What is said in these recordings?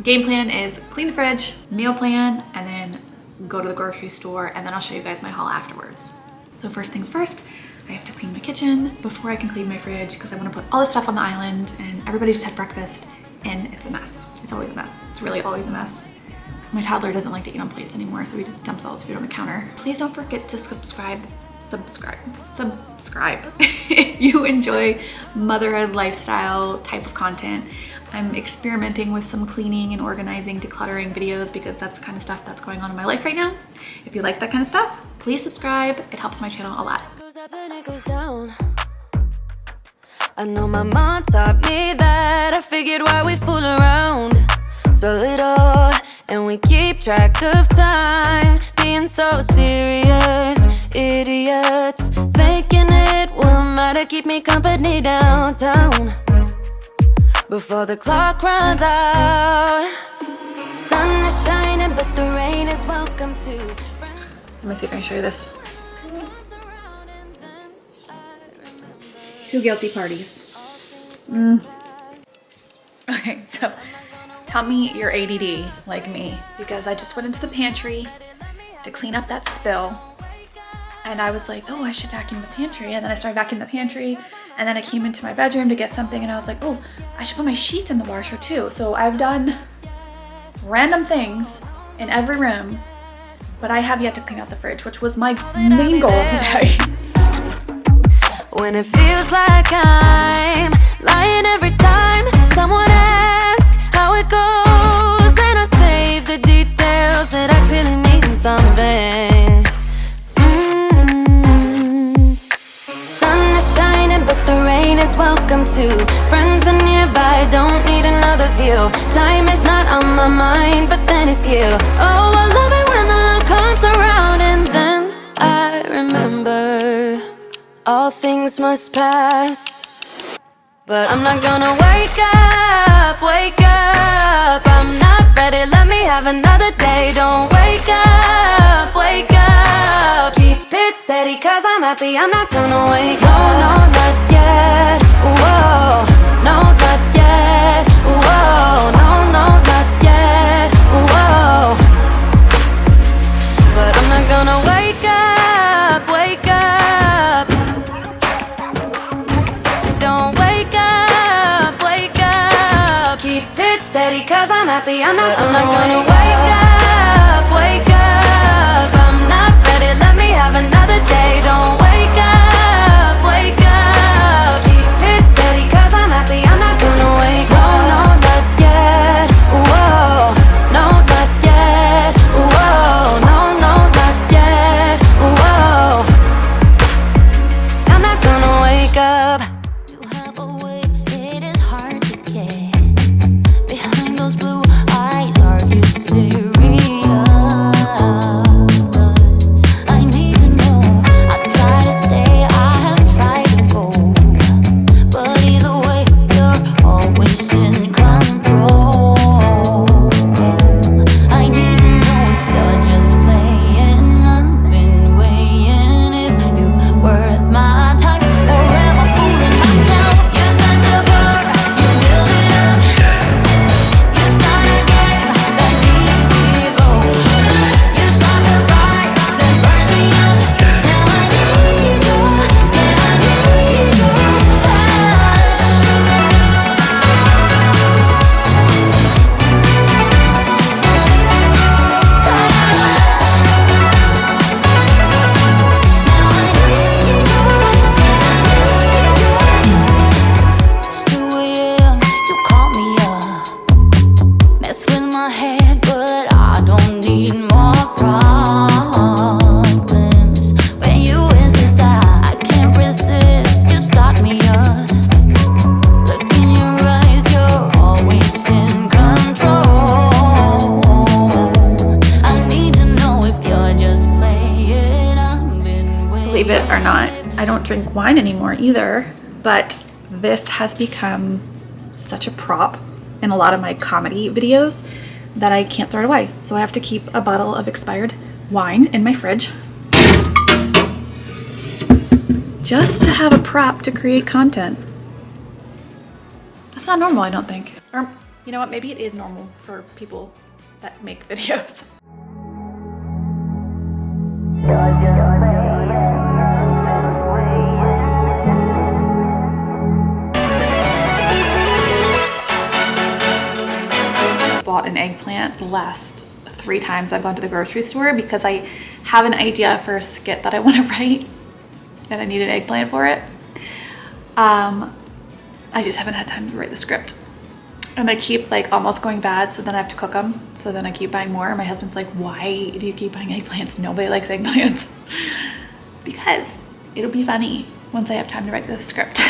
Game plan is clean the fridge, meal plan, and then go to the grocery store, and then I'll show you guys my haul afterwards. So first things first, I have to clean my kitchen before I can clean my fridge because I want to put all the stuff on the island, and everybody just had breakfast and it's a mess. It's always a mess. It's really always a mess. My toddler doesn't like to eat on plates anymore, so he just dumps all his food on the counter. Please don't forget to subscribe if you enjoy motherhood lifestyle type of content. I'm experimenting with some cleaning and organizing, decluttering videos because that's the kind of stuff that's going on in my life right now. If you like that kind of stuff, please subscribe. It helps my channel a lot. I know my mom taught me that. I figured why we fool around so little, and we keep track of time, being so serious, idiots, thinking it will matter, keep me company downtown before the clock runs out. Sun is shining, but the rain is welcome too. Let me see if I can show you this. 2 guilty parties. Okay, so tell me you're ADD like me, because I just went into the pantry to clean up that spill, and I was like, oh, I should vacuum the pantry, and then I started vacuuming the pantry, and then I came into my bedroom to get something, and I was like, oh, I should put my sheets in the washer too. So I've done random things in every room, but I have yet to clean out the fridge, which was my main goal of the day. When it feels like I'm lying every time someone asks how it goes, and I save the details that actually mean something. Sun is shining, but the rain is welcome too. Friends are nearby, don't need another view. Time is not on my mind, but then it's you. Oh, I love it when the love comes around, and then I remember all things must pass, but I'm not gonna wake up, wake up. I'm not ready, let me have another day. Don't wake up, wake up. Keep it steady, cause I'm happy, I'm not gonna wake up. No, not yet, whoa. No, not yet, whoa. No, not yet, whoa. But I'm not gonna wake up, wake up. Steady, cause I'm happy, I'm not gonna wake up, wake up. I'm not ready, let me have another day. Don't wake up, wake up. Keep it steady, cause I'm happy, I'm not gonna wake up. No, not yet, whoa. No, not yet, whoa. No, not yet, whoa. I'm not gonna wake up. You have a way, it is hard to get. Those blue eyes, are you serious? I need to know. I try to stay, I have tried to go, but either way, you're always in control. I need to know if you're just playing. I've been weighing if you're worth my time, or am I fooling myself? You set the bar, you build it up. Believe it or not, I don't drink wine anymore either, but this has become such a prop in a lot of my comedy videos that I can't throw it away. So I have to keep a bottle of expired wine in my fridge just to have a prop to create content. That's not normal, I don't think. Or You know what? Maybe it is normal for people that make videos. Bought an eggplant the last 3 times I've gone to the grocery store because I have an idea for a skit that I want to write and I need an eggplant for it. I just haven't had time to write the script. And they keep like almost going bad, so then I have to cook them. So then I keep buying more. My husband's like, why do you keep buying eggplants? Nobody likes eggplants. Because it'll be funny once I have time to write the script.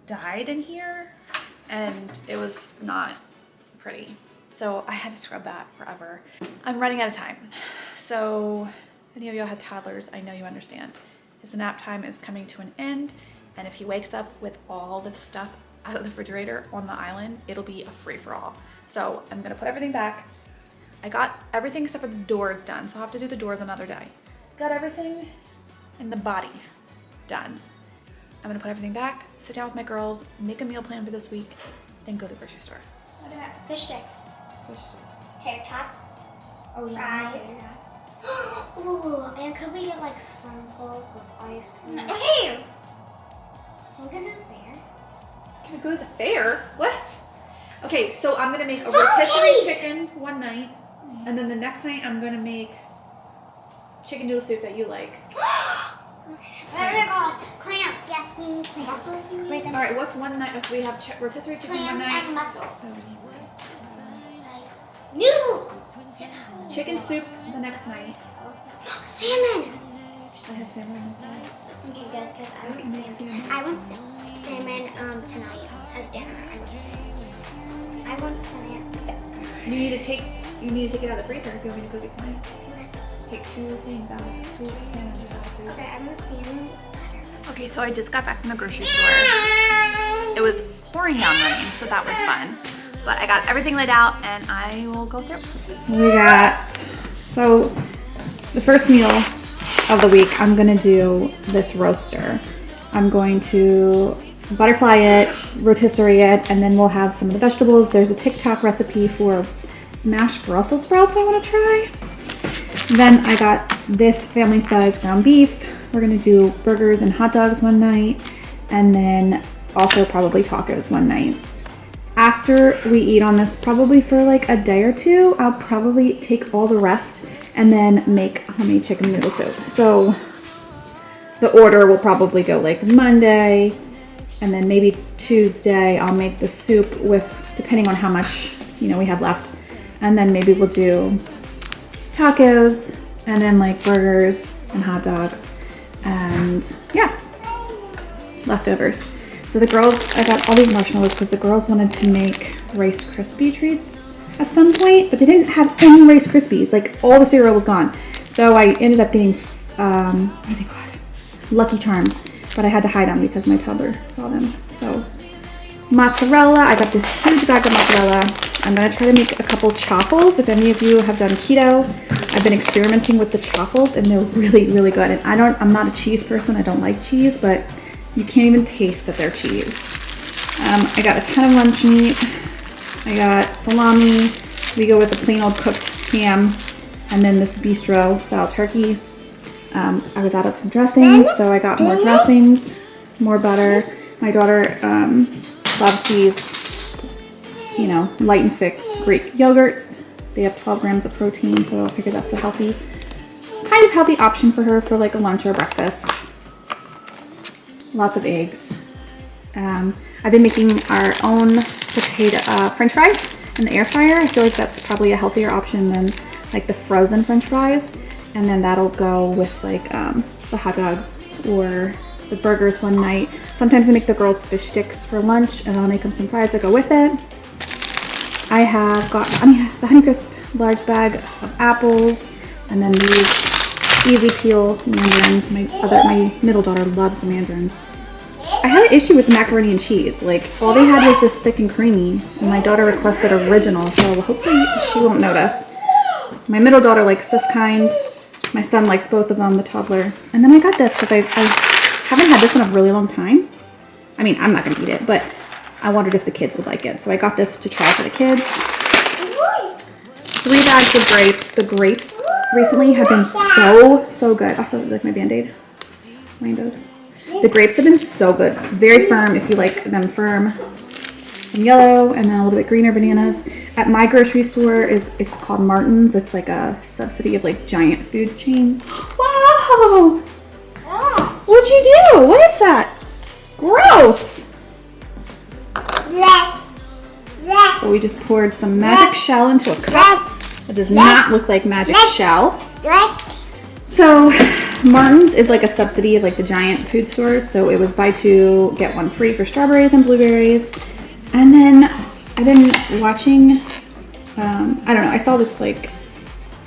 Died in here and it was not pretty, so I had to scrub that forever. I'm running out of time, so if any of you had toddlers, I know you understand. His nap time is coming to an end, and if he wakes up with all the stuff out of the refrigerator on the island, it'll be a free-for-all. So I'm gonna put everything back. I got everything except for the doors done, so I'll have to do the doors another day. Got everything in the body done. I'm gonna put everything back, sit down with my girls, make a meal plan for this week, then go to the grocery store. What about fish sticks? Fish sticks. Tater tots. Oh yeah. Fries. Ooh, and could we get like sprinkles with ice cream? No. Hey! Can we go to the fair? Can we go to the fair? What? Okay, so I'm gonna make a rotisserie chicken one night, and then the next night I'm gonna make chicken noodle soup that you like. What are they called? Clams. Yes, we need clams. All right, what's one night? So we have rotisserie chicken one night. Clams and mussels. Nice. Noodles. Chicken soup the next night. Salmon. I had salmon. Okay, good, because I want salmon. I want salmon tonight as dinner. I want salmon. You need to take it out of the freezer if you want me to cook it tonight. Take 2 things out of 2 salmon out of the freezer. Okay, I want salmon. Okay, so I just got back from the grocery store. It was pouring down rain, so that was fun. But I got everything laid out and I will go through. We got, so the first meal of the week, I'm gonna do this roaster. I'm going to butterfly it, rotisserie it, and then we'll have some of the vegetables. There's a TikTok recipe for smashed Brussels sprouts I wanna try. Then I got this family size ground beef. We're gonna do burgers and hot dogs one night, and then also probably tacos one night. After we eat on this, probably for like a day or 2, I'll probably take all the rest and then make homemade chicken noodle soup. So the order will probably go like Monday, and then maybe Tuesday I'll make the soup with, depending on how much, we have left. And then maybe we'll do tacos, and then like burgers and hot dogs, and yeah, leftovers. So the girls, I got all these marshmallows because the girls wanted to make Rice Krispie treats at some point, but they didn't have any Rice Krispies. Like all the cereal was gone. So I ended up getting, what are they called? Lucky Charms, but I had to hide them because my toddler saw them. So mozzarella, I got this huge bag of mozzarella. I'm gonna try to make a couple chaffles. If any of you have done keto, I've been experimenting with the chaffles and they're really, really good. And I'm not a cheese person, I don't like cheese, but you can't even taste that they're cheese. I got a ton of lunch meat. I got salami. We go with a plain old cooked ham, and then this bistro style turkey. I was out of some dressings, so I got more dressings, more butter. My daughter loves these, light and thick Greek yogurts. They have 12 grams of protein, so I figure that's a healthy option for her for like a lunch or breakfast. Lots of eggs. I've been making our own potato French fries in the air fryer. I feel like that's probably a healthier option than like the frozen French fries. and then that'll go with like the hot dogs or the burgers one night. Sometimes I make the girls fish sticks for lunch, and I'll make them some fries that go with it. I have got the Honeycrisp large bag of apples, and then these easy peel mandarins. My middle daughter loves the mandarins. I had an issue with macaroni and cheese. Like, all they had was this thick and creamy, and my daughter requested original, so hopefully she won't notice. My middle daughter likes this kind. My son likes both of them, the Toddler. And then I got this because I haven't had this in a really long time. I mean, I'm not going to eat it, but I wondered if the kids would like it. So I got this to try for the kids. 3 bags of grapes. The grapes recently have been so good. Also, like my Band-Aid. Rainbows. The grapes have been so good. Very firm if you like them firm. Some yellow and then a little bit greener bananas. At my grocery store, it's called Martin's. It's like a subsidy of like giant food chain. Wow! What'd you do? What is that? Gross! So we just poured some magic shell into a cup. It does not look like magic shell. So Martin's is like a subsidy of like the giant food stores. So it was buy 2, get 1 free for strawberries and blueberries. And then I've been watching, I don't know, I saw this like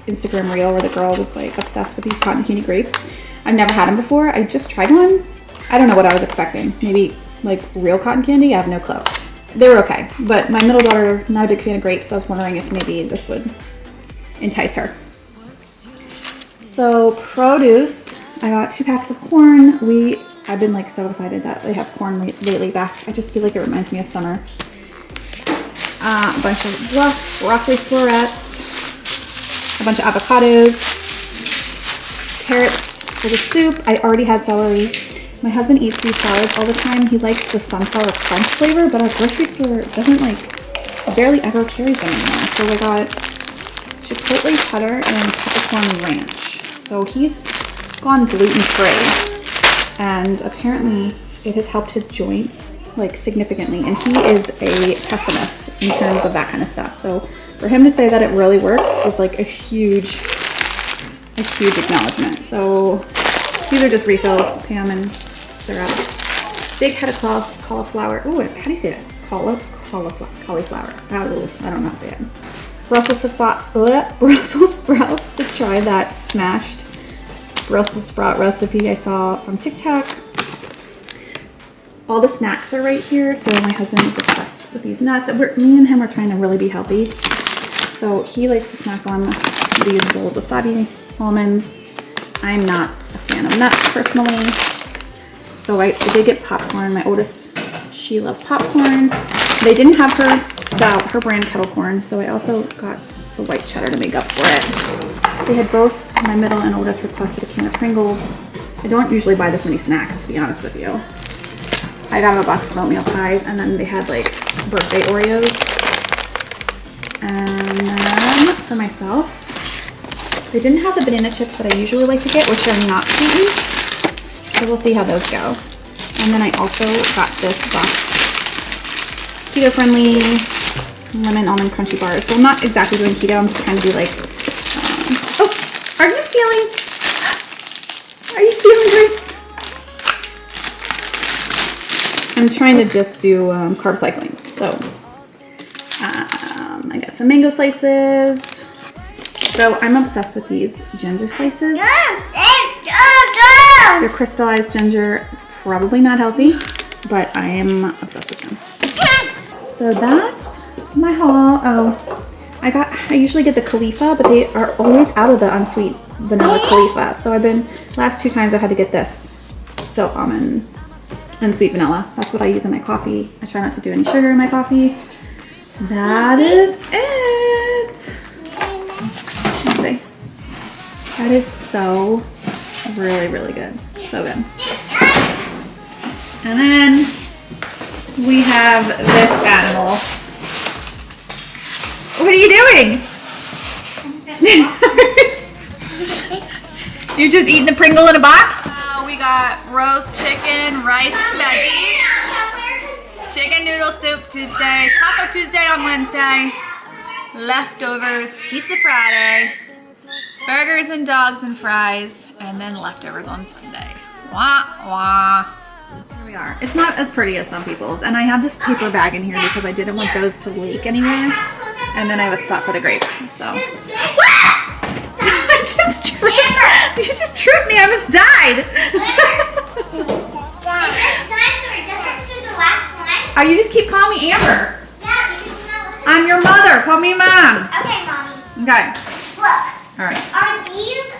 Instagram reel where the girl was like obsessed with these cotton candy grapes. I've never had them before. I just tried one. I don't know what I was expecting. Maybe like real cotton candy? I have no clue. They were okay. But my middle daughter, not a big fan of grapes, so I was wondering if maybe this would entice her. So produce, I got 2 packs of corn. I've been like so excited that they have corn lately back. I just feel like it reminds me of summer. A bunch of broccoli florets, a bunch of avocados, carrots for the soup. I already had celery. My husband eats these salads all the time. He likes the sunflower crunch flavor, but our grocery store doesn't barely ever carries them anymore. So I got chipotle cheddar and peppercorn ranch. So he's gone gluten-free. And apparently it has helped his joints like significantly, and he is a pessimist in terms of that kind of stuff. So for him to say that it really worked is like a huge acknowledgement. So these are just refills, Pam and syrup. Big head of cauliflower. Oh, how do you say that? Cauliflower. I don't know how to say it. Brussels sprouts to try that smashed Brussels sprout recipe I saw from TikTok. All the snacks are right here. So my husband is obsessed with these nuts. Me and him are trying to really be healthy. So he likes to snack on these bold wasabi almonds. I'm not a fan of nuts personally. So I did get popcorn. My oldest, she loves popcorn. They didn't have her brand kettle corn. So I also got the white cheddar to make up for it. They had both, my middle and oldest requested a can of Pringles. I don't usually buy this many snacks, to be honest with you. I got a box of oatmeal pies, and then they had like birthday Oreos. And then for myself, they didn't have the banana chips that I usually like to get, which are not sweetened. So we'll see how those go. And then I also got this box, keto-friendly lemon almond crunchy bars. So I'm not exactly doing keto, I'm just trying to do like, oh, are you stealing? Are you stealing grapes? I'm trying to just do carb cycling. So I got some mango slices. So I'm obsessed with these ginger slices. They're crystallized ginger, probably not healthy, but I am obsessed with them. So that's my haul. Oh, I usually get the Khalifa, but they are always out of the unsweet vanilla Khalifa. So last 2 times I had to get this silk almond and sweet vanilla. That's what I use in my coffee. I try not to do any sugar in my coffee. That is it. Let's see. That is so really, really good. So good. And then we have this animal. What are you doing? You're just eating the Pringle in a box? We got roast chicken, rice, veggies, chicken noodle soup Tuesday, Taco Tuesday on Wednesday, leftovers, Pizza Friday, Burgers and dogs and fries, and then leftovers on Sunday. Wah, wah. Here we are. It's not as pretty as some people's, and I have this paper bag in here because I didn't want those to leak anywhere. And then I have a spot for the grapes, so. You just tripped me. I almost died. Oh, you just keep calling me Amber. I'm your mother. Call me Mom. Okay, Mommy. Okay. Look. All right. Are these